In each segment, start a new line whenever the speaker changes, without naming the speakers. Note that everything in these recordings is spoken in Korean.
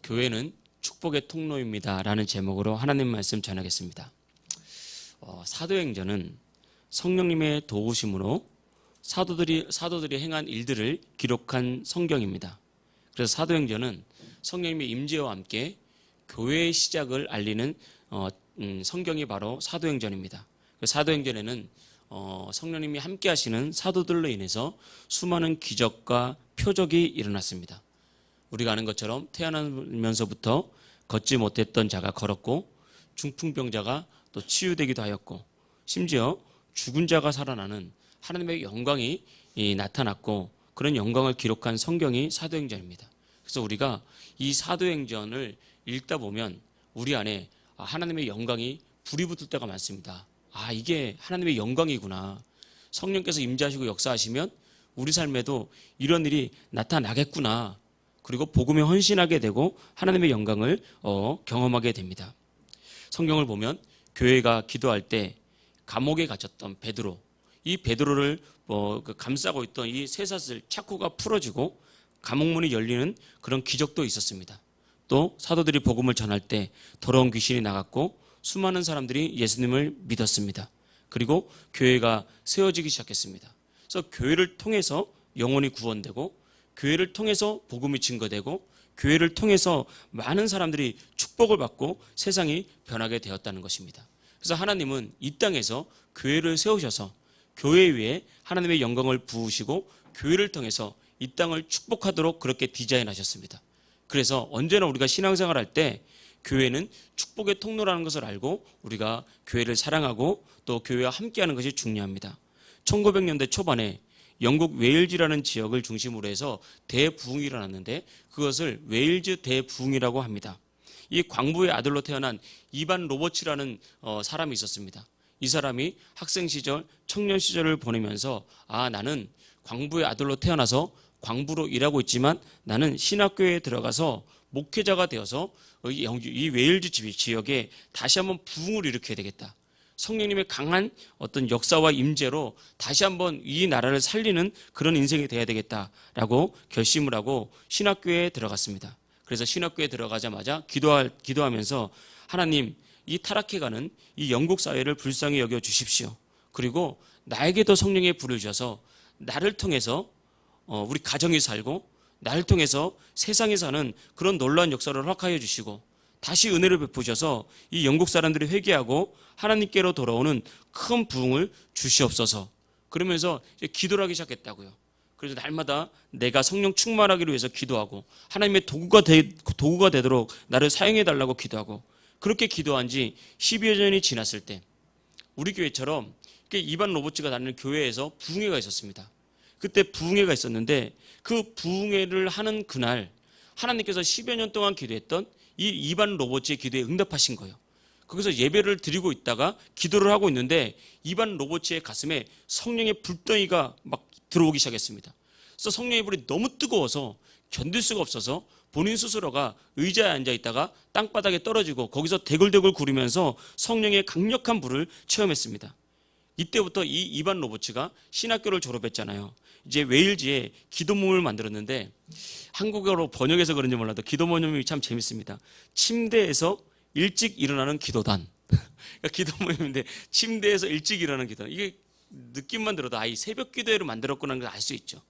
교회는 축복의 통로입니다 라는 제목으로 하나님 말씀 전하겠습니다. 사도행전은 성령님의 도우심으로 사도들이 행한 일들을 기록한 성경입니다. 그래서 사도행전은 성령님의 임재와 함께 교회의 시작을 알리는 성경이 바로 사도행전입니다. 사도행전에는 성령님이 함께 하시는 사도들로 인해서 수많은 기적과 표적이 일어났습니다. 우리가 아는 것처럼 태어나면서부터 걷지 못했던 자가 걸었고, 중풍병자가 또 치유되기도 하였고, 심지어 죽은 자가 살아나는 하나님의 영광이 나타났고, 그런 영광을 기록한 성경이 사도행전입니다. 그래서 우리가 이 사도행전을 읽다 보면 우리 안에 하나님의 영광이 불이 붙을 때가 많습니다. 이게 하나님의 영광이구나. 성령께서 임재하시고 역사하시면 우리 삶에도 이런 일이 나타나겠구나. 그리고 복음에 헌신하게 되고 하나님의 영광을 경험하게 됩니다. 성경을 보면 교회가 기도할 때 감옥에 갇혔던 베드로, 이 베드로를 감싸고 있던 이 쇠사슬 차쿠가 풀어지고 감옥문이 열리는 그런 기적도 있었습니다. 또 사도들이 복음을 전할 때 더러운 귀신이 나갔고 수많은 사람들이 예수님을 믿었습니다. 그리고 교회가 세워지기 시작했습니다. 그래서 교회를 통해서 영혼이 구원되고, 교회를 통해서 복음이 증거되고, 교회를 통해서 많은 사람들이 축복을 받고 세상이 변하게 되었다는 것입니다. 그래서 하나님은 이 땅에서 교회를 세우셔서 교회 위에 하나님의 영광을 부으시고 교회를 통해서 이 땅을 축복하도록 그렇게 디자인하셨습니다. 그래서 언제나 우리가 신앙생활할 때 교회는 축복의 통로라는 것을 알고 우리가 교회를 사랑하고 또 교회와 함께하는 것이 중요합니다. 1900년대 초반에 영국 웨일즈라는 지역을 중심으로 해서 대부흥이 일어났는데 그것을 웨일즈 대부흥이라고 합니다. 이 광부의 아들로 태어난 이반 로버츠라는 사람이 있었습니다. 이 사람이 학생 시절, 청년 시절을 보내면서 나는 광부의 아들로 태어나서 광부로 일하고 있지만 나는 신학교에 들어가서 목회자가 되어서 이 웨일즈 지역에 다시 한번 부흥을 일으켜야 되겠다. 성령님의 강한 어떤 역사와 임재로 다시 한번 이 나라를 살리는 그런 인생이 돼야 되겠다라고 결심을 하고 신학교에 들어갔습니다. 그래서 신학교에 들어가자마자 기도하면서 하나님, 이 타락해가는 이 영국 사회를 불쌍히 여겨 주십시오. 그리고 나에게도 성령의 불을 주셔서 나를 통해서 우리 가정이 살고 나를 통해서 세상에 사는 그런 놀라운 역사를 허락하여 주시고 다시 은혜를 베푸셔서 이 영국 사람들이 회개하고 하나님께로 돌아오는 큰 부흥을 주시옵소서. 그러면서 이제 기도를 하기 시작했다고요. 그래서 날마다 내가 성령 충만하기를 위해서 기도하고 하나님의 도구가 되도록 나를 사용해달라고 기도하고, 그렇게 기도한 지 10여 년이 지났을 때 우리 교회처럼 이반 로버츠가 다니는 교회에서 부흥회가 있었습니다. 그때 부흥회가 있었는데 그 부흥회를 하는 그날 하나님께서 10여 년 동안 기도했던 이 이반 로버츠의 기도에 응답하신 거예요. 거기서 예배를 드리고 있다가 기도를 하고 있는데 이반 로버츠의 가슴에 성령의 불덩이가 막 들어오기 시작했습니다. 그래서 성령의 불이 너무 뜨거워서 견딜 수가 없어서 본인 스스로가 의자에 앉아 있다가 땅바닥에 떨어지고 거기서 대굴대굴 구르면서 성령의 강력한 불을 체험했습니다. 이때부터 이 이반 로버츠가 신학교를 졸업했잖아요. 이제 웨일즈에 기도모임을 만들었는데 한국어로 번역해서 그런지 몰라도 기도모임이 참 재밌습니다. 침대에서 일찍 일어나는 기도단. 그러니까 기도모임인데 침대에서 일찍 일어나는 기도단. 이게 느낌만 들어도 이 새벽 기도회로 만들었구나 하는 걸 알 수 있죠.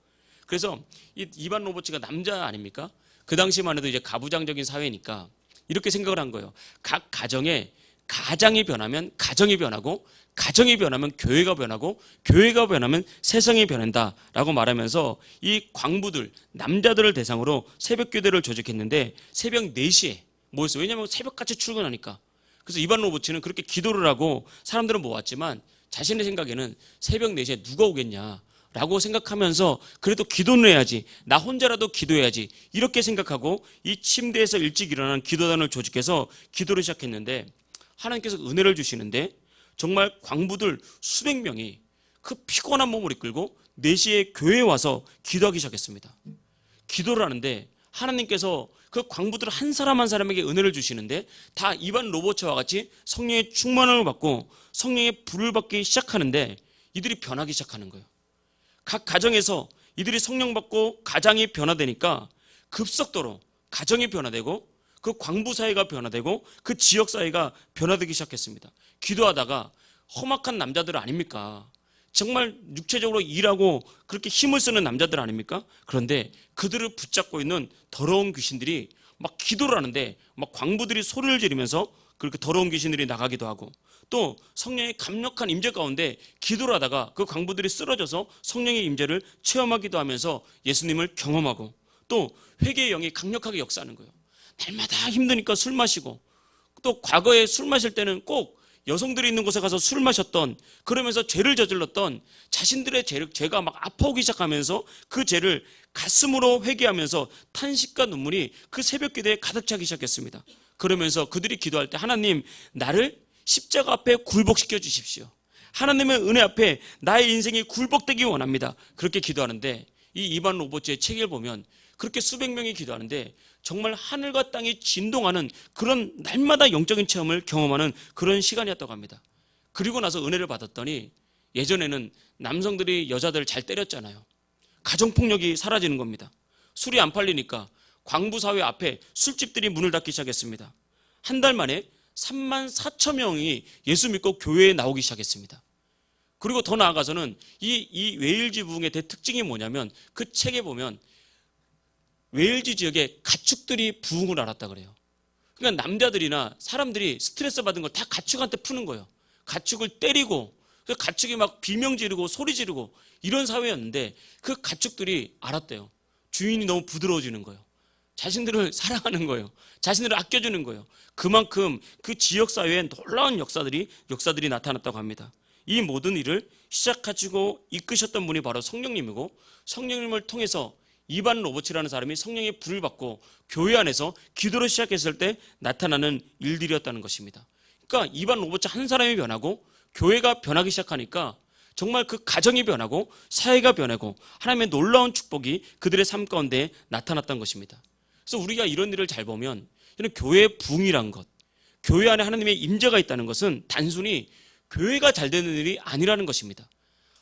그래서 이 이반 로버츠가 남자 아닙니까? 그 당시만 해도 이제 가부장적인 사회니까 이렇게 생각을 한 거예요. 각 가정에 가장이 변하면 가정이 변하고, 가정이 변하면 교회가 변하고, 교회가 변하면 세상이 변한다라고 말하면서 이 광부들, 남자들을 대상으로 새벽 기도를 조직했는데 새벽 4시에 모였어요. 왜냐하면 새벽같이 출근하니까. 그래서 이반 로버츠는 그렇게 기도를 하고 사람들은 모았지만 자신의 생각에는 새벽 4시에 누가 오겠냐 라고 생각하면서 그래도 기도는 해야지, 나 혼자라도 기도해야지, 이렇게 생각하고 이 침대에서 일찍 일어나는 기도단을 조직해서 기도를 시작했는데 하나님께서 은혜를 주시는데 정말 광부들 수백 명이 그 피곤한 몸을 이끌고 4시에 교회에 와서 기도하기 시작했습니다. 기도를 하는데 하나님께서 그 광부들 한 사람 한 사람에게 은혜를 주시는데 다 이반 로버츠와 같이 성령의 충만함을 받고 성령의 불을 받기 시작하는데 이들이 변하기 시작하는 거예요. 각 가정에서 이들이 성령 받고 가장이 변화되니까 급속도로 가정이 변화되고 그 광부 사회가 변화되고 그 지역 사회가 변화되기 시작했습니다. 기도하다가 험악한 남자들 아닙니까? 정말 육체적으로 일하고 그렇게 힘을 쓰는 남자들 아닙니까? 그런데 그들을 붙잡고 있는 더러운 귀신들이 막 기도를 하는데 막 광부들이 소리를 지르면서 그렇게 더러운 귀신들이 나가기도 하고, 또 성령의 강력한 임재 가운데 기도를 하다가 그 광부들이 쓰러져서 성령의 임재를 체험하기도 하면서 예수님을 경험하고, 또 회개의 영이 강력하게 역사하는 거예요. 날마다 힘드니까 술 마시고, 또 과거에 술 마실 때는 꼭 여성들이 있는 곳에 가서 술 마셨던, 그러면서 죄를 저질렀던 자신들의 죄가 막 아파오기 시작하면서 그 죄를 가슴으로 회개하면서 탄식과 눈물이 그 새벽 기도에 가득 차기 시작했습니다. 그러면서 그들이 기도할 때, 하나님, 나를 십자가 앞에 굴복시켜 주십시오. 하나님의 은혜 앞에 나의 인생이 굴복되기 원합니다. 그렇게 기도하는데, 이 이반 로버츠의 책을 보면 그렇게 수백 명이 기도하는데 정말 하늘과 땅이 진동하는 그런 날마다 영적인 체험을 경험하는 그런 시간이었다고 합니다. 그리고 나서 은혜를 받았더니, 예전에는 남성들이 여자들을 잘 때렸잖아요. 가정폭력이 사라지는 겁니다. 술이 안 팔리니까 광부사회 앞에 술집들이 문을 닫기 시작했습니다. 한 달 만에 3만 4천 명이 예수 믿고 교회에 나오기 시작했습니다. 그리고 더 나아가서는 이 웨일즈 부흥의 대특징이 뭐냐면, 그 책에 보면 웨일즈 지역에 가축들이 부흥을 알았다 그래요. 그러니까 남자들이나 사람들이 스트레스 받은 걸 다 가축한테 푸는 거예요. 가축을 때리고, 그 가축이 막 비명 지르고 소리 지르고 이런 사회였는데, 그 가축들이 알았대요. 주인이 너무 부드러워지는 거예요. 자신들을 사랑하는 거예요. 자신들을 아껴주는 거예요. 그만큼 그 지역사회엔 놀라운 역사들이 나타났다고 합니다. 이 모든 일을 시작하시고 이끄셨던 분이 바로 성령님이고, 성령님을 통해서 이반 로버츠라는 사람이 성령의 불을 받고 교회 안에서 기도를 시작했을 때 나타나는 일들이었다는 것입니다. 그러니까 이반 로버츠 한 사람이 변하고 교회가 변하기 시작하니까 정말 그 가정이 변하고 사회가 변하고 하나님의 놀라운 축복이 그들의 삶 가운데 나타났던 것입니다. 그래서 우리가 이런 일을 잘 보면, 이런 교회의 부흥이란 것, 교회 안에 하나님의 임재가 있다는 것은 단순히 교회가 잘 되는 일이 아니라는 것입니다.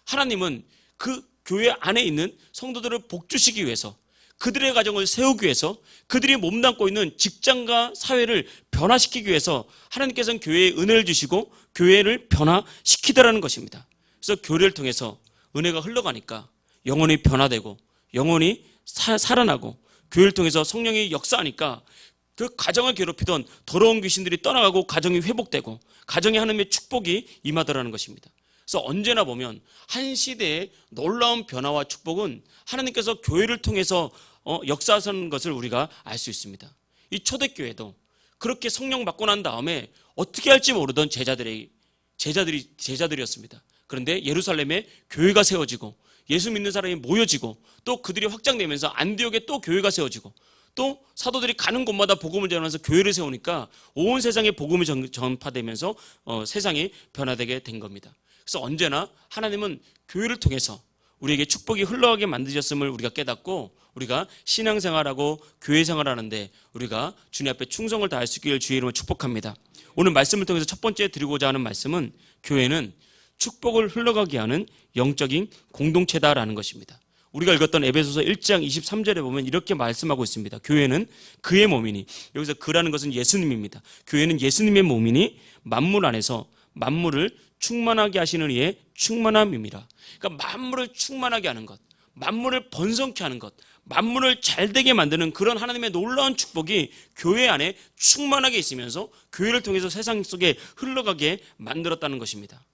하나님은 그 교회 안에 있는 성도들을 복주시기 위해서, 그들의 가정을 세우기 위해서, 그들이 몸담고 있는 직장과 사회를 변화시키기 위해서 하나님께서는 교회에 은혜를 주시고 교회를 변화시키더라는 것입니다. 그래서 교회를 통해서 은혜가 흘러가니까 영혼이 변화되고 영혼이 살아나고, 교회를 통해서 성령이 역사하니까 그 가정을 괴롭히던 더러운 귀신들이 떠나가고 가정이 회복되고 가정에 하나님의 축복이 임하더라는 것입니다. 그래서 언제나 보면 한 시대의 놀라운 변화와 축복은 하나님께서 교회를 통해서 역사하시는 것을 우리가 알 수 있습니다. 이 초대교회도 그렇게 성령 받고 난 다음에 어떻게 할지 모르던 제자들이었습니다. 그런데 예루살렘에 교회가 세워지고 예수 믿는 사람이 모여지고, 또 그들이 확장되면서 안디옥에 또 교회가 세워지고, 또 사도들이 가는 곳마다 복음을 전하면서 교회를 세우니까 온 세상에 복음이 전파되면서 세상이 변화되게 된 겁니다. 그래서 언제나 하나님은 교회를 통해서 우리에게 축복이 흘러가게 만드셨음을 우리가 깨닫고, 우리가 신앙생활하고 교회생활하는데 우리가 주님 앞에 충성을 다할 수 있기를 주의 이름으로 축복합니다. 오늘 말씀을 통해서 첫 번째 드리고자 하는 말씀은, 교회는 축복을 흘러가게 하는 영적인 공동체다라는 것입니다. 우리가 읽었던 에베소서 1장 23절에 보면 이렇게 말씀하고 있습니다. 교회는 그의 몸이니, 여기서 그라는 것은 예수님입니다. 교회는 예수님의 몸이니 만물 안에서 만물을 충만하게 하시는 이의 충만함입니다. 그러니까 만물을 충만하게 하는 것, 만물을 번성케 하는 것, 만물을 잘되게 만드는 그런 하나님의 놀라운 축복이 교회 안에 충만하게 있으면서 교회를 통해서 세상 속에 흘러가게 만들었다는 것입니다.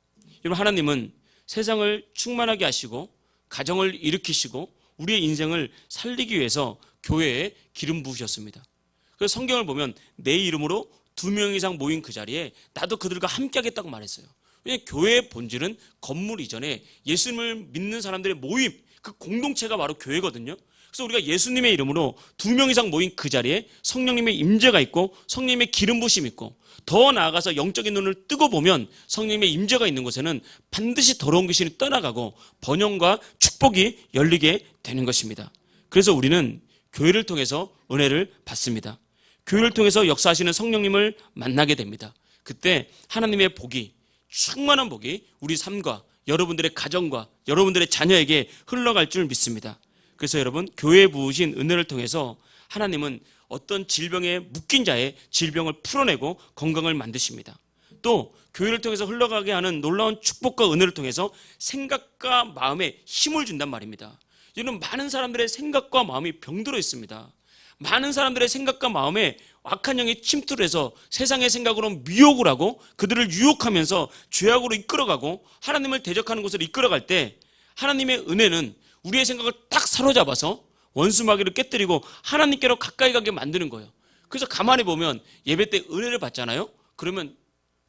여러분, 하나님은 세상을 충만하게 하시고 가정을 일으키시고 우리의 인생을 살리기 위해서 교회에 기름 부으셨습니다. 그래서 성경을 보면 내 이름으로 2명 이상 모인 그 자리에 나도 그들과 함께 하겠다고 말했어요. 왜냐하면 교회의 본질은 건물 이전에 예수님을 믿는 사람들의 모임, 그 공동체가 바로 교회거든요. 그래서 우리가 예수님의 이름으로 2명 이상 모인 그 자리에 성령님의 임재가 있고 성령님의 기름 부심이 있고, 더 나아가서 영적인 눈을 뜨고 보면 성령님의 임재가 있는 곳에는 반드시 더러운 귀신이 떠나가고 번영과 축복이 열리게 되는 것입니다. 그래서 우리는 교회를 통해서 은혜를 받습니다. 교회를 통해서 역사하시는 성령님을 만나게 됩니다. 그때 하나님의 복이, 충만한 복이 우리 삶과 여러분들의 가정과 여러분들의 자녀에게 흘러갈 줄 믿습니다. 그래서 여러분, 교회에 부으신 은혜를 통해서 하나님은 어떤 질병에 묶인 자의 질병을 풀어내고 건강을 만드십니다. 또 교회를 통해서 흘러가게 하는 놀라운 축복과 은혜를 통해서 생각과 마음에 힘을 준단 말입니다. 이는 많은 사람들의 생각과 마음이 병들어 있습니다. 많은 사람들의 생각과 마음에 악한 영이 침투를 해서 세상의 생각으로 미혹을 하고 그들을 유혹하면서 죄악으로 이끌어가고 하나님을 대적하는 곳으로 이끌어갈 때 하나님의 은혜는 우리의 생각을 딱 사로잡아서 원수마귀를 깨뜨리고 하나님께로 가까이 가게 만드는 거예요. 그래서 가만히 보면 예배 때 은혜를 받잖아요. 그러면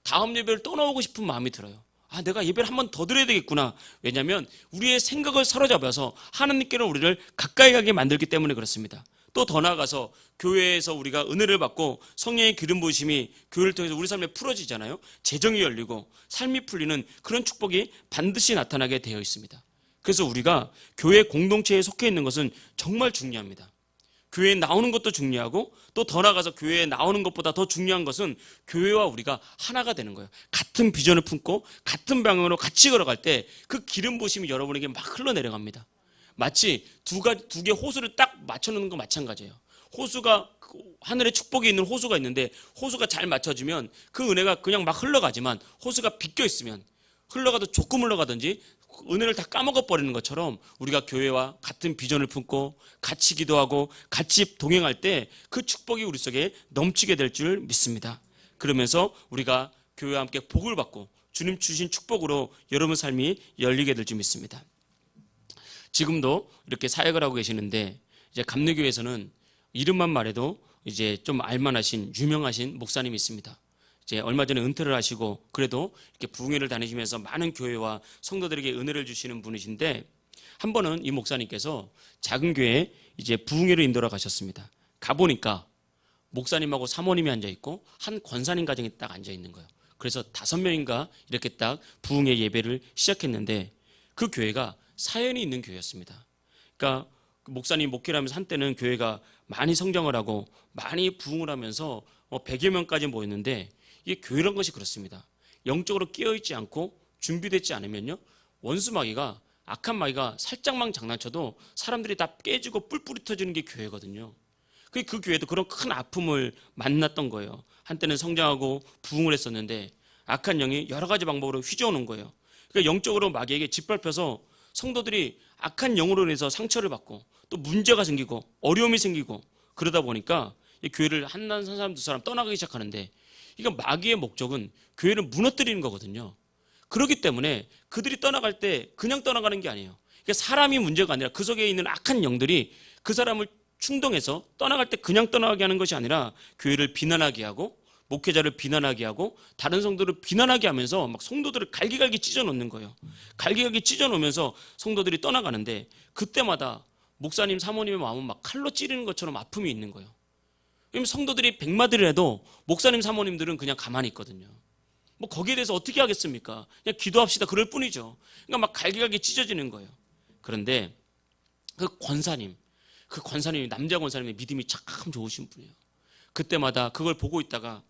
다음 예배를 또 나오고 싶은 마음이 들어요. 아, 내가 예배를 한 번 더 드려야 되겠구나. 왜냐하면 우리의 생각을 사로잡아서 하나님께로 우리를 가까이 가게 만들기 때문에 그렇습니다. 또 더 나아가서 교회에서 우리가 은혜를 받고 성령의 기름 부으심이 교회를 통해서 우리 삶에 풀어지잖아요. 재정이 열리고 삶이 풀리는 그런 축복이 반드시 나타나게 되어 있습니다. 그래서 우리가 교회 공동체에 속해 있는 것은 정말 중요합니다. 교회에 나오는 것도 중요하고 또 더 나아가서 교회에 나오는 것보다 더 중요한 것은 교회와 우리가 하나가 되는 거예요. 같은 비전을 품고 같은 방향으로 같이 걸어갈 때 그 기름 부으심이 여러분에게 막 흘러내려갑니다. 마치 두 개 호수를 딱 맞춰놓는 거 마찬가지예요. 호수가 하늘에 축복이 있는 호수가 있는데 호수가 잘 맞춰지면 그 은혜가 그냥 막 흘러가지만 호수가 비껴 있으면 흘러가도 조금 흘러가든지 은혜를 다 까먹어 버리는 것처럼 우리가 교회와 같은 비전을 품고 같이 기도하고 같이 동행할 때 그 축복이 우리 속에 넘치게 될 줄 믿습니다. 그러면서 우리가 교회와 함께 복을 받고 주님 주신 축복으로 여러분 삶이 열리게 될 줄 믿습니다. 지금도 이렇게 사역을 하고 계시는데 이제 감리교회에서는 이름만 말해도 이제 좀 알만하신 유명하신 목사님이 있습니다. 이제 얼마 전에 은퇴를 하시고 그래도 이렇게 부흥회를 다니시면서 많은 교회와 성도들에게 은혜를 주시는 분이신데 한 번은 이 목사님께서 작은 교회에 이제 부흥회를 인도하러 가셨습니다. 가보니까 목사님하고 사모님이 앉아 있고 한 권사님 가정이 딱 앉아 있는 거예요. 그래서 5명인가 이렇게 딱 부흥회 예배를 시작했는데 그 교회가 사연이 있는 교회였습니다. 그러니까 목사님 목회를 하면서 한때는 교회가 많이 성장을 하고 많이 부흥을 하면서 100여 명까지 모였는데 이게 교회란 것이 그렇습니다. 영적으로 깨어있지 않고 준비되지 않으면요 원수 마귀가 악한 마귀가 살짝만 장난쳐도 사람들이 다 깨지고 뿔뿔이 터지는 게 교회거든요. 그 교회도 그런 큰 아픔을 만났던 거예요. 한때는 성장하고 부흥을 했었는데 악한 영이 여러 가지 방법으로 휘저어놓은 거예요. 그러니까 영적으로 마귀에게 짓밟혀서 성도들이 악한 영으로 인해서 상처를 받고 또 문제가 생기고 어려움이 생기고 그러다 보니까 이 교회를 한 사람 두 사람 떠나가기 시작하는데 이거 마귀의 목적은 교회를 무너뜨리는 거거든요. 그렇기 때문에 그들이 떠나갈 때 그냥 떠나가는 게 아니에요. 그러니까 사람이 문제가 아니라 그 속에 있는 악한 영들이 그 사람을 충동해서 떠나갈 때 그냥 떠나가게 하는 것이 아니라 교회를 비난하게 하고 목회자를 비난하게 하고 다른 성도를 비난하게 하면서 막 성도들을 갈기갈기 찢어놓는 거예요. 갈기갈기 찢어놓으면서 성도들이 떠나가는데 그때마다 목사님 사모님의 마음은 막 칼로 찌르는 것처럼 아픔이 있는 거예요. 왜냐면 성도들이 백마디를 해도 목사님 사모님들은 그냥 가만히 있거든요. 뭐 거기에 대해서 어떻게 하겠습니까? 그냥 기도합시다 그럴 뿐이죠. 그러니까 막 갈기갈기 찢어지는 거예요. 그런데 그 권사님이 남자 권사님의 믿음이 참 좋으신 분이에요. 그때마다 그걸 보고 있다가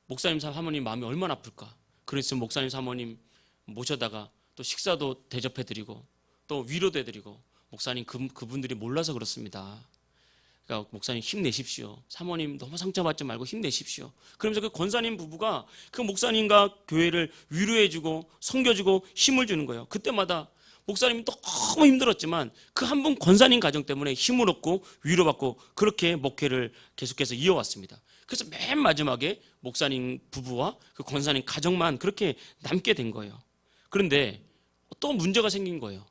목사님 사모님 마음이 얼마나 아플까. 그래서 목사님 사모님 모셔다가 또 식사도 대접해드리고 또 위로도 해드리고 목사님 그분들이 몰라서 그렇습니다. 그러니까 목사님 힘내십시오. 사모님 너무 상처받지 말고 힘내십시오. 그러면서 그 권사님 부부가 그 목사님과 교회를 위로해주고 섬겨주고 힘을 주는 거예요. 그때마다 목사님이 너무 힘들었지만 그 한 분 권사님 가정 때문에 힘을 얻고 위로받고 그렇게 목회를 계속해서 이어왔습니다. 그래서 맨 마지막에 목사님 부부와 그 권사님 가정만 그렇게 남게 된 거예요. 그런데 또 문제가 생긴 거예요.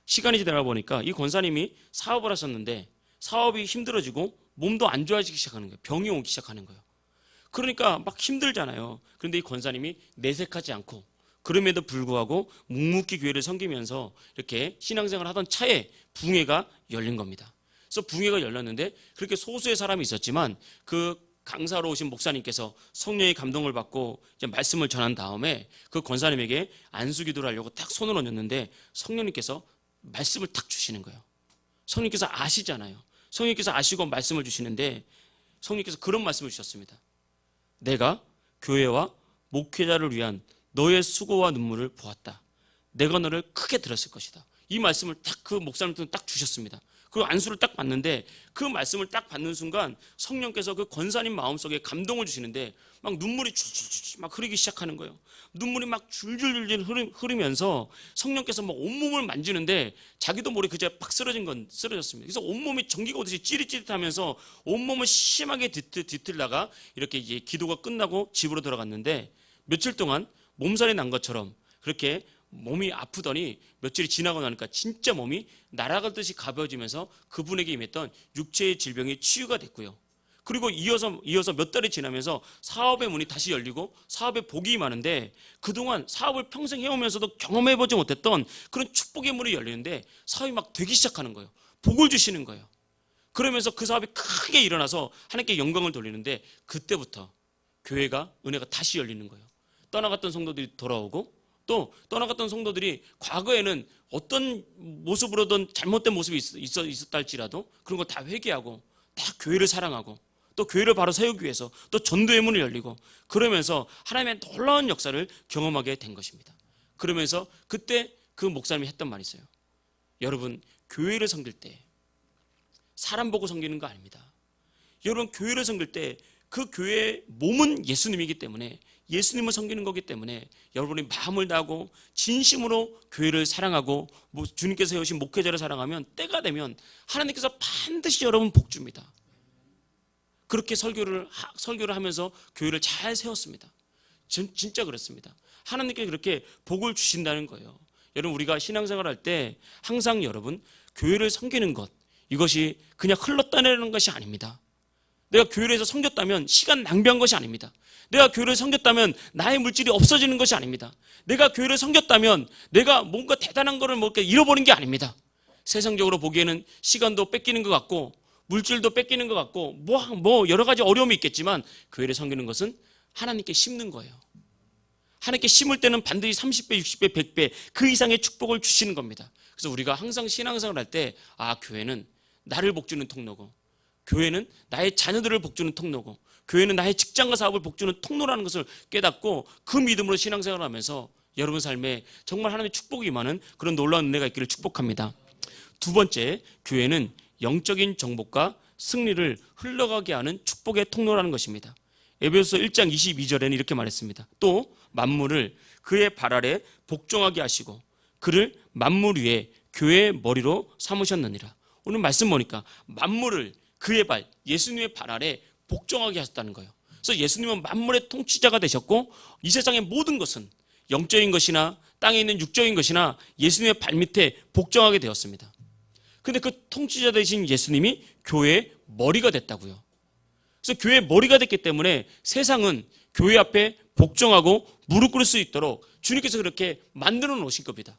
시간이 지나다 보니까 이 권사님이 사업을 하셨는데 사업이 힘들어지고 몸도 안 좋아지기 시작하는 거예요. 병이 오기 시작하는 거예요. 그러니까 막 힘들잖아요. 그런데 이 권사님이 내색하지 않고 그럼에도 불구하고 묵묵히 교회를 섬기면서 이렇게 신앙생활을 하던 차에 부흥회가 열린 겁니다. 그래서 부흥회가 열렸는데 그렇게 소수의 사람이 있었지만 그 강사로 오신 목사님께서 성령의 감동을 받고 이제 말씀을 전한 다음에 그 권사님에게 안수기도를 하려고 딱 손을 얹었는데 성령님께서 말씀을 딱 주시는 거예요. 성령님께서 아시잖아요. 성령님께서 아시고 말씀을 주시는데 성령님께서 그런 말씀을 주셨습니다. 내가 교회와 목회자를 위한 너의 수고와 눈물을 보았다. 내가 너를 크게 들었을 것이다. 이 말씀을 딱 그 목사님한테 딱 주셨습니다. 그 안수를 딱 받는데 그 말씀을 딱 받는 순간 성령께서 그 권사님 마음속에 감동을 주시는데 막 눈물이 줄줄줄 막 흐르기 시작하는 거예요. 눈물이 막 줄줄줄 흐르면서 성령께서 막 온몸을 만지는데 자기도 모르게 그저 팍 쓰러졌습니다. 그래서 온몸이 전기가 오듯이 찌릿찌릿하면서 온몸을 심하게 뒤틀다가 이렇게 이제 기도가 끝나고 집으로 돌아갔는데 며칠 동안 몸살이 난 것처럼 그렇게 몸이 아프더니 며칠이 지나고 나니까 진짜 몸이 날아가듯이 가벼워지면서 그분에게 임했던 육체의 질병이 치유가 됐고요. 그리고 이어서 몇 달이 지나면서 사업의 문이 다시 열리고 사업에 복이 임하는데 그동안 사업을 평생 해오면서도 경험해보지 못했던 그런 축복의 문이 열리는데 사업이 막 되기 시작하는 거예요. 복을 주시는 거예요. 그러면서 그 사업이 크게 일어나서 하나님께 영광을 돌리는데 그때부터 교회가 은혜가 다시 열리는 거예요. 떠나갔던 성도들이 돌아오고 또 떠나갔던 성도들이 과거에는 어떤 모습으로든 잘못된 모습이 있었다 할지라도 그런 거 다 회개하고 다 교회를 사랑하고 또 교회를 바로 세우기 위해서 또 전도의 문을 열리고 그러면서 하나님의 놀라운 역사를 경험하게 된 것입니다. 그러면서 그때 그 목사님이 했던 말이 있어요. 여러분, 교회를 섬길 때 사람 보고 섬기는 거 아닙니다. 여러분, 교회를 섬길 때 그 교회의 몸은 예수님이기 때문에 예수님을 섬기는 거기 때문에 여러분이 마음을 다하고 진심으로 교회를 사랑하고 주님께서 세우신 목회자를 사랑하면 때가 되면 하나님께서 반드시 여러분 복 줍니다. 그렇게 설교를 하면서 교회를 잘 세웠습니다. 진짜 그렇습니다. 하나님께 그렇게 복을 주신다는 거예요. 여러분, 우리가 신앙생활 할 때 항상 여러분 교회를 섬기는 것, 이것이 그냥 흘러떠내는 것이 아닙니다. 내가 교회에서 섬겼다면 시간 낭비한 것이 아닙니다. 내가 교회를 섬겼다면 나의 물질이 없어지는 것이 아닙니다. 내가 교회를 섬겼다면 내가 뭔가 대단한 거를 잃어버린 게 아닙니다. 세상적으로 보기에는 시간도 뺏기는 것 같고 물질도 뺏기는 것 같고 뭐 여러 가지 어려움이 있겠지만 교회를 섬기는 것은 하나님께 심는 거예요. 하나님께 심을 때는 반드시 30배, 60배, 100배 그 이상의 축복을 주시는 겁니다. 그래서 우리가 항상 신앙생활 할 때 교회는 나를 복주는 통로고 교회는 나의 자녀들을 복주는 통로고 교회는 나의 직장과 사업을 복주는 통로라는 것을 깨닫고 그 믿음으로 신앙생활을 하면서 여러분 삶에 정말 하나님의 축복이 임하는 그런 놀라운 은혜가 있기를 축복합니다. 두 번째, 교회는 영적인 정복과 승리를 흘러가게 하는 축복의 통로라는 것입니다. 에베소서 1장 22절에는 이렇게 말했습니다. 또 만물을 그의 발 아래 복종하게 하시고 그를 만물 위에 교회의 머리로 삼으셨느니라. 오늘 말씀 보니까 만물을 그의 발, 예수님의 발 아래 복종하게 하셨다는 거예요. 그래서 예수님은 만물의 통치자가 되셨고 이 세상의 모든 것은 영적인 것이나 땅에 있는 육적인 것이나 예수님의 발밑에 복종하게 되었습니다. 그런데 그 통치자 되신 예수님이 교회의 머리가 됐다고요. 그래서 교회의 머리가 됐기 때문에 세상은 교회 앞에 복종하고 무릎 꿇을 수 있도록 주님께서 그렇게 만들어 놓으신 겁니다.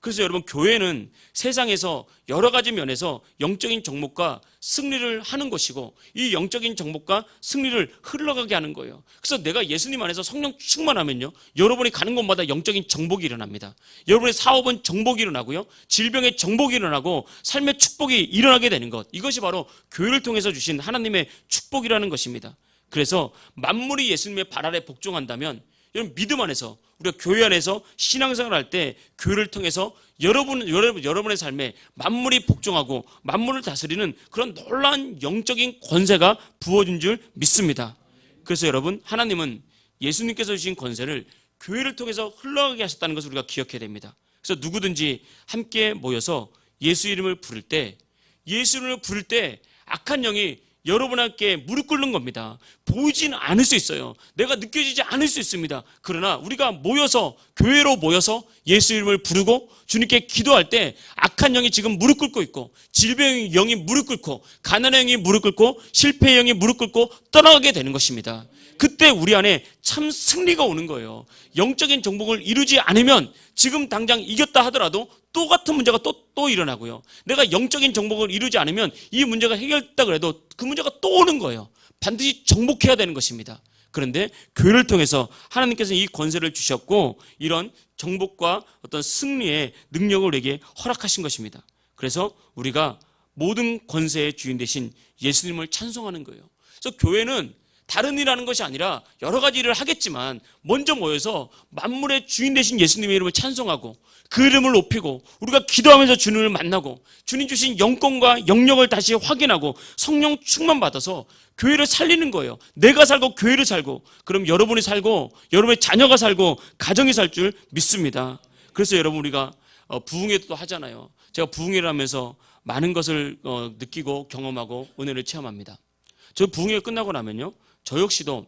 그래서 여러분, 교회는 세상에서 여러 가지 면에서 영적인 정복과 승리를 하는 것이고 이 영적인 정복과 승리를 흘러가게 하는 거예요. 그래서 내가 예수님 안에서 성령 충만하면요, 여러분이 가는 곳마다 영적인 정복이 일어납니다. 여러분의 사업은 정복이 일어나고요, 질병의 정복이 일어나고 삶의 축복이 일어나게 되는 것, 이것이 바로 교회를 통해서 주신 하나님의 축복이라는 것입니다. 그래서 만물이 예수님의 발 아래 복종한다면 여러분, 믿음 안에서 우리가 교회 안에서 신앙생활을 할 때 교회를 통해서 여러분의 삶에 만물이 복종하고 만물을 다스리는 그런 놀라운 영적인 권세가 부어진 줄 믿습니다. 그래서 여러분, 하나님은 예수님께서 주신 권세를 교회를 통해서 흘러가게 하셨다는 것을 우리가 기억해야 됩니다. 그래서 누구든지 함께 모여서 예수 이름을 부를 때 악한 영이 여러분께 무릎 꿇는 겁니다. 보이지는 않을 수 있어요. 내가 느껴지지 않을 수 있습니다. 그러나 우리가 교회로 모여서 예수 이름을 부르고 주님께 기도할 때 악한 영이 지금 무릎 꿇고 있고 질병의 영이 무릎 꿇고 가난의 영이 무릎 꿇고 실패의 영이 무릎 꿇고 떠나가게 되는 것입니다. 그때 우리 안에 참 승리가 오는 거예요. 영적인 정복을 이루지 않으면 지금 당장 이겼다 하더라도 또 같은 문제가 또 일어나고요. 내가 영적인 정복을 이루지 않으면 이 문제가 해결됐다 그래도 그 문제가 또 오는 거예요. 반드시 정복해야 되는 것입니다. 그런데 교회를 통해서 하나님께서 이 권세를 주셨고 이런 정복과 어떤 승리의 능력을 우리에게 허락하신 것입니다. 그래서 우리가 모든 권세의 주인 되신 예수님을 찬송하는 거예요. 그래서 교회는 다른 일을 하는 것이 아니라 여러 가지 일을 하겠지만 먼저 모여서 만물의 주인 되신 예수님의 이름을 찬송하고 그 이름을 높이고 우리가 기도하면서 주님을 만나고 주님 주신 영권과 영역을 다시 확인하고 성령 충만 받아서 교회를 살리는 거예요. 내가 살고 교회를 살고, 그럼 여러분이 살고 여러분의 자녀가 살고 가정이 살 줄 믿습니다. 그래서 여러분, 우리가 부흥회도 하잖아요. 제가 부흥회를 하면서 많은 것을 느끼고 경험하고 은혜를 체험합니다. 저 부흥회가 끝나고 나면요, 저 역시도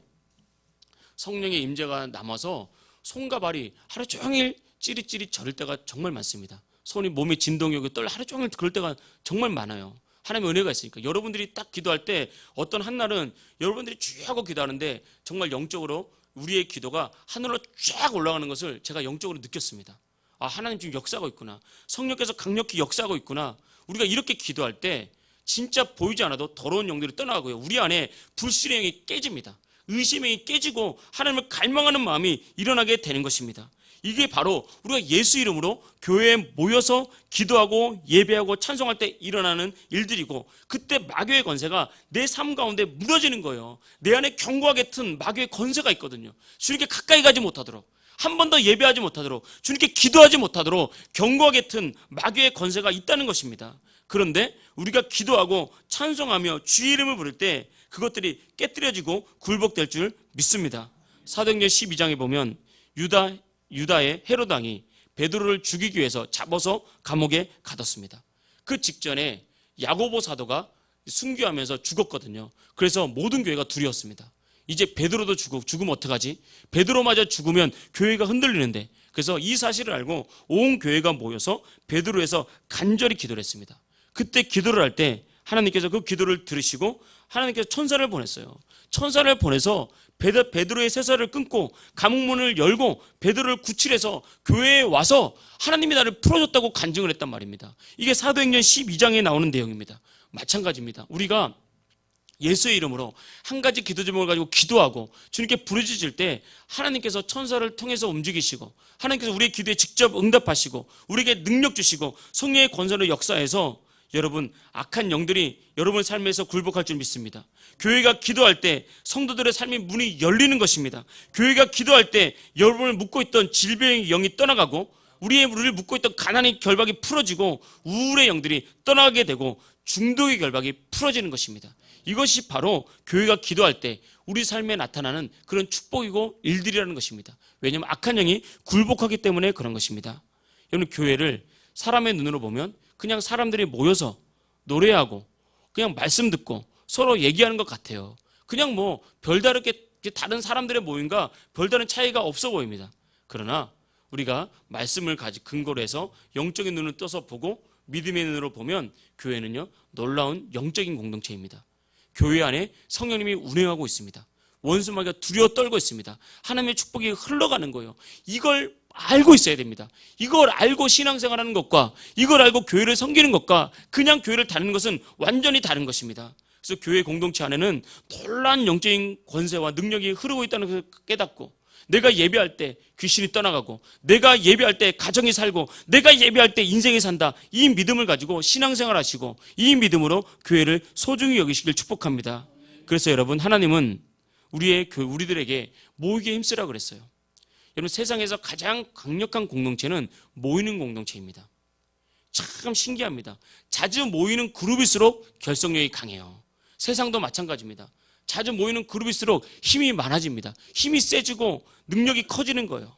성령의 임재가 남아서 손과 발이 하루 종일 찌릿찌릿 저릴 때가 정말 많습니다. 손이 몸에 진동이 오고 떨려 하루 종일 그럴 때가 정말 많아요. 하나님의 은혜가 있으니까. 여러분들이 딱 기도할 때 어떤 한 날은 여러분들이 쭉 하고 기도하는데 정말 영적으로 우리의 기도가 하늘로 쫙 올라가는 것을 제가 영적으로 느꼈습니다. 아, 하나님 지금 역사하고 있구나. 성령께서 강력히 역사하고 있구나. 우리가 이렇게 기도할 때 진짜 보이지 않아도 더러운 영들이 떠나가고요, 우리 안에 불신의 영이 깨집니다. 의심의 영이 깨지고 하나님을 갈망하는 마음이 일어나게 되는 것입니다. 이게 바로 우리가 예수 이름으로 교회에 모여서 기도하고 예배하고 찬송할 때 일어나는 일들이고, 그때 마귀의 권세가 내 삶 가운데 무너지는 거예요. 내 안에 견고하게 튼 마귀의 권세가 있거든요. 주님께 가까이 가지 못하도록, 한 번 더 예배하지 못하도록, 주님께 기도하지 못하도록 견고하게 튼 마귀의 권세가 있다는 것입니다. 그런데 우리가 기도하고 찬송하며 주의 이름을 부를 때 그것들이 깨뜨려지고 굴복될 줄 믿습니다. 사도행전 12장에 보면 유다의 헤롯 왕이 베드로를 죽이기 위해서 잡아서 감옥에 가뒀습니다. 그 직전에 야고보 사도가 순교하면서 죽었거든요. 그래서 모든 교회가 두려웠습니다. 이제 베드로도 죽으면 어떡하지? 베드로마저 죽으면 교회가 흔들리는데, 그래서 이 사실을 알고 온 교회가 모여서 베드로에서 간절히 기도를 했습니다. 그때 기도를 할 때 하나님께서 그 기도를 들으시고 하나님께서 천사를 보냈어요. 천사를 보내서 베드로의 쇠사를 끊고 감옥문을 열고 베드로를 구출해서 교회에 와서 하나님이 나를 풀어줬다고 간증을 했단 말입니다. 이게 사도행전 12장에 나오는 내용입니다. 마찬가지입니다. 우리가 예수의 이름으로 한 가지 기도 제목을 가지고 기도하고 주님께 부르짖을 때 하나님께서 천사를 통해서 움직이시고 하나님께서 우리의 기도에 직접 응답하시고 우리에게 능력 주시고 성령의 권세로 역사해서 여러분, 악한 영들이 여러분 삶에서 굴복할 줄 믿습니다. 교회가 기도할 때 성도들의 삶의 문이 열리는 것입니다. 교회가 기도할 때 여러분을 묶고 있던 질병의 영이 떠나가고 우리를 묶고 있던 가난의 결박이 풀어지고 우울의 영들이 떠나게 되고 중독의 결박이 풀어지는 것입니다. 이것이 바로 교회가 기도할 때 우리 삶에 나타나는 그런 축복이고 일들이라는 것입니다. 왜냐하면 악한 영이 굴복하기 때문에 그런 것입니다. 여러분, 교회를 사람의 눈으로 보면 그냥 사람들이 모여서 노래하고 그냥 말씀 듣고 서로 얘기하는 것 같아요. 그냥 뭐 별다르게 다른 사람들의 모임과 별다른 차이가 없어 보입니다. 그러나 우리가 말씀을 근거로 해서 영적인 눈을 떠서 보고 믿음의 눈으로 보면 교회는요, 놀라운 영적인 공동체입니다. 교회 안에 성령님이 운행하고 있습니다. 원수마귀가 두려워 떨고 있습니다. 하나님의 축복이 흘러가는 거예요. 이걸 알고 있어야 됩니다. 이걸 알고 신앙생활하는 것과 이걸 알고 교회를 섬기는 것과 그냥 교회를 다니는 것은 완전히 다른 것입니다. 그래서 교회 공동체 안에는 놀라운 영적인 권세와 능력이 흐르고 있다는 것을 깨닫고, 내가 예배할 때 귀신이 떠나가고, 내가 예배할 때 가정이 살고, 내가 예배할 때 인생이 산다, 이 믿음을 가지고 신앙생활 하시고 이 믿음으로 교회를 소중히 여기시길 축복합니다. 그래서 여러분, 하나님은 우리들에게 모이기에 힘쓰라 그랬어요. 여러분, 세상에서 가장 강력한 공동체는 모이는 공동체입니다. 참 신기합니다. 자주 모이는 그룹일수록 결속력이 강해요. 세상도 마찬가지입니다. 자주 모이는 그룹일수록 힘이 많아집니다. 힘이 세지고 능력이 커지는 거예요.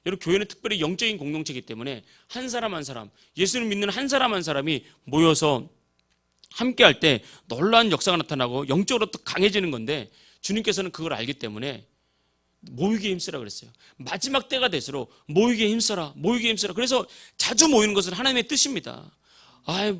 여러분, 교회는 특별히 영적인 공동체이기 때문에 한 사람 한 사람, 예수를 믿는 한 사람 한 사람이 모여서 함께 할 때 놀라운 역사가 나타나고 영적으로 또 강해지는 건데, 주님께서는 그걸 알기 때문에 모이기에 힘쓰라 그랬어요. 마지막 때가 될수록 모이기에 힘써라, 모이기에 힘써라. 그래서 자주 모이는 것은 하나님의 뜻입니다.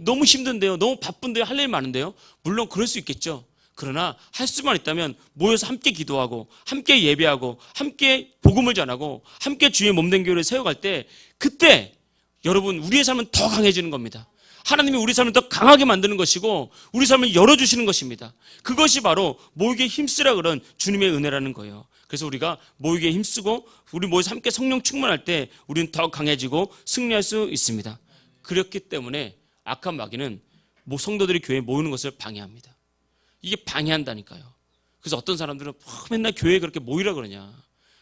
너무 힘든데요, 너무 바쁜데요, 할 일 많은데요. 물론 그럴 수 있겠죠. 그러나 할 수만 있다면 모여서 함께 기도하고 함께 예배하고 함께 복음을 전하고 함께 주의 몸된 교회를 세워갈 때, 그때 여러분, 우리의 삶은 더 강해지는 겁니다. 하나님이 우리 삶을 더 강하게 만드는 것이고 우리 삶을 열어주시는 것입니다. 그것이 바로 모이기에 힘쓰라 그런 주님의 은혜라는 거예요. 그래서 우리가 모이기에 힘쓰고 우리 모여서 함께 성령 충만할 때 우리는 더 강해지고 승리할 수 있습니다. 그렇기 때문에 악한 마귀는 성도들이 교회에 모이는 것을 방해합니다. 이게 방해한다니까요. 그래서 어떤 사람들은 맨날 교회에 그렇게 모이라 그러냐.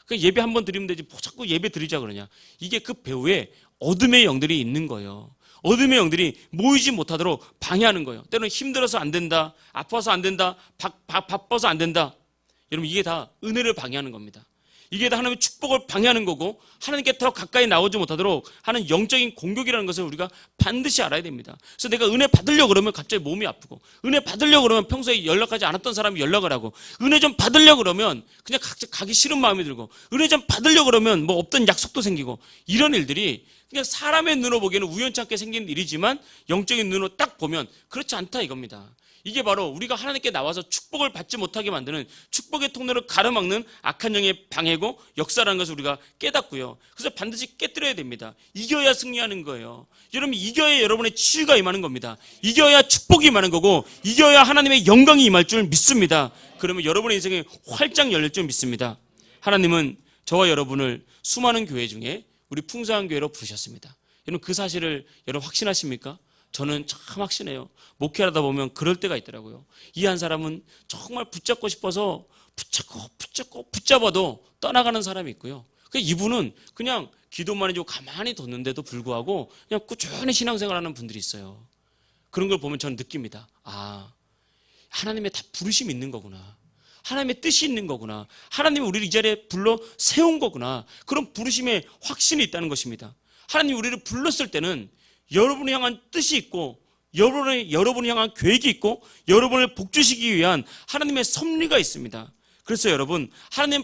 그러니까 예배 한 번 드리면 되지 뭐 자꾸 예배 드리자 그러냐. 이게 그 배후에 어둠의 영들이 있는 거예요. 어둠의 영들이 모이지 못하도록 방해하는 거예요. 때로는 힘들어서 안 된다, 아파서 안 된다, 바빠서 안 된다. 여러분 이게 다 은혜를 방해하는 겁니다. 이게 다 하나님의 축복을 방해하는 거고 하나님께 더 가까이 나오지 못하도록 하는 영적인 공격이라는 것을 우리가 반드시 알아야 됩니다. 그래서 내가 은혜 받으려고 그러면 갑자기 몸이 아프고, 은혜 받으려고 그러면 평소에 연락하지 않았던 사람이 연락을 하고, 은혜 좀 받으려고 그러면 그냥 가기 싫은 마음이 들고, 은혜 좀 받으려고 그러면 뭐 없던 약속도 생기고, 이런 일들이 그냥 사람의 눈으로 보기에는 우연찮게 생긴 일이지만 영적인 눈으로 딱 보면 그렇지 않다 이겁니다. 이게 바로 우리가 하나님께 나와서 축복을 받지 못하게 만드는, 축복의 통로를 가로막는 악한 영의 방해고 역사라는 것을 우리가 깨닫고요. 그래서 반드시 깨뜨려야 됩니다. 이겨야 승리하는 거예요. 여러분 이겨야 여러분의 치유가 임하는 겁니다. 이겨야 축복이 임하는 거고, 이겨야 하나님의 영광이 임할 줄 믿습니다. 그러면 여러분의 인생이 활짝 열릴 줄 믿습니다. 하나님은 저와 여러분을 수많은 교회 중에 우리 풍성한 교회로 부르셨습니다. 여러분 그 사실을 여러분 확신하십니까? 저는 참 확신해요. 목회하다 보면 그럴 때가 있더라고요. 이 한 사람은 정말 붙잡고 싶어서 붙잡아도 떠나가는 사람이 있고요. 이분은 그냥 기도만 해주고 가만히 뒀는데도 불구하고 그냥 꾸준히 신앙생활하는 분들이 있어요. 그런 걸 보면 저는 느낍니다. 아, 하나님의 다 부르심이 있는 거구나. 하나님의 뜻이 있는 거구나. 하나님이 우리를 이 자리에 불러 세운 거구나. 그런 부르심의 확신이 있다는 것입니다. 하나님이 우리를 불렀을 때는 여러분을 향한 뜻이 있고, 여러분을 향한 계획이 있고, 여러분을 복주시기 위한 하나님의 섭리가 있습니다. 그래서 여러분, 하나님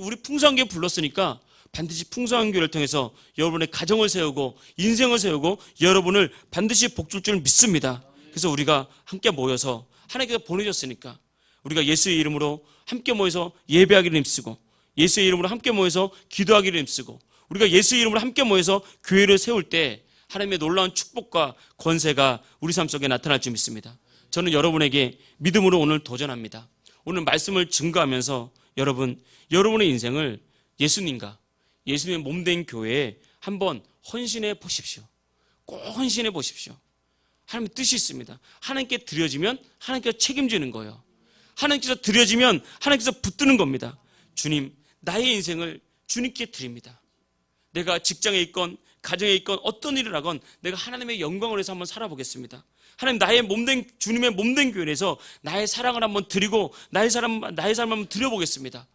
우리 풍성한 교회 불렀으니까 반드시 풍성한 교회를 통해서 여러분의 가정을 세우고 인생을 세우고 여러분을 반드시 복줄 줄 믿습니다. 그래서 우리가 함께 모여서 하나님께서 보내셨으니까 우리가 예수의 이름으로 함께 모여서 예배하기를 힘쓰고, 예수의 이름으로 함께 모여서 기도하기를 힘쓰고, 우리가 예수의 이름으로 함께 모여서 교회를 세울 때 하나님의 놀라운 축복과 권세가 우리 삶 속에 나타날 줄 믿습니다. 저는 여러분에게 믿음으로 오늘 도전합니다. 오늘 말씀을 증거하면서 여러분의 인생을 예수님과 예수님의 몸된 교회에 한번 헌신해 보십시오. 꼭 헌신해 보십시오. 하나님의 뜻이 있습니다. 하나님께 드려지면 하나님께서 책임지는 거예요. 하나님께서 드려지면 하나님께서 붙드는 겁니다. 주님, 나의 인생을 주님께 드립니다. 내가 직장에 있건 가정에 있건 어떤 일을 하건 내가 하나님의 영광을 위해서 한번 살아보겠습니다. 하나님, 주님의 몸된 교회에서 나의 사랑을 한번 드리고 나의 삶을 한번 드려보겠습니다.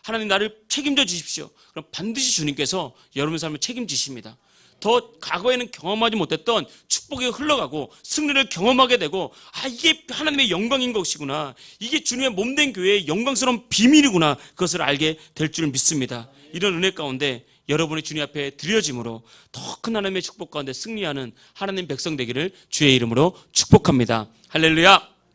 하나님, 나를 책임져 주십시오. 그럼 반드시 주님께서 여러분의 삶을 책임지십니다. 더 과거에는 경험하지 못했던 축복이 흘러가고 승리를 경험하게 되고, 이게 하나님의 영광인 것이구나, 이게 주님의 몸된 교회의 영광스러운 비밀이구나, 그것을 알게 될 줄 믿습니다. 이런 은혜 가운데 여러분이 주님 앞에 드려짐으로 더 큰 하나님의 축복 가운데 승리하는 하나님 백성 되기를 주의 이름으로 축복합니다. 할렐루야.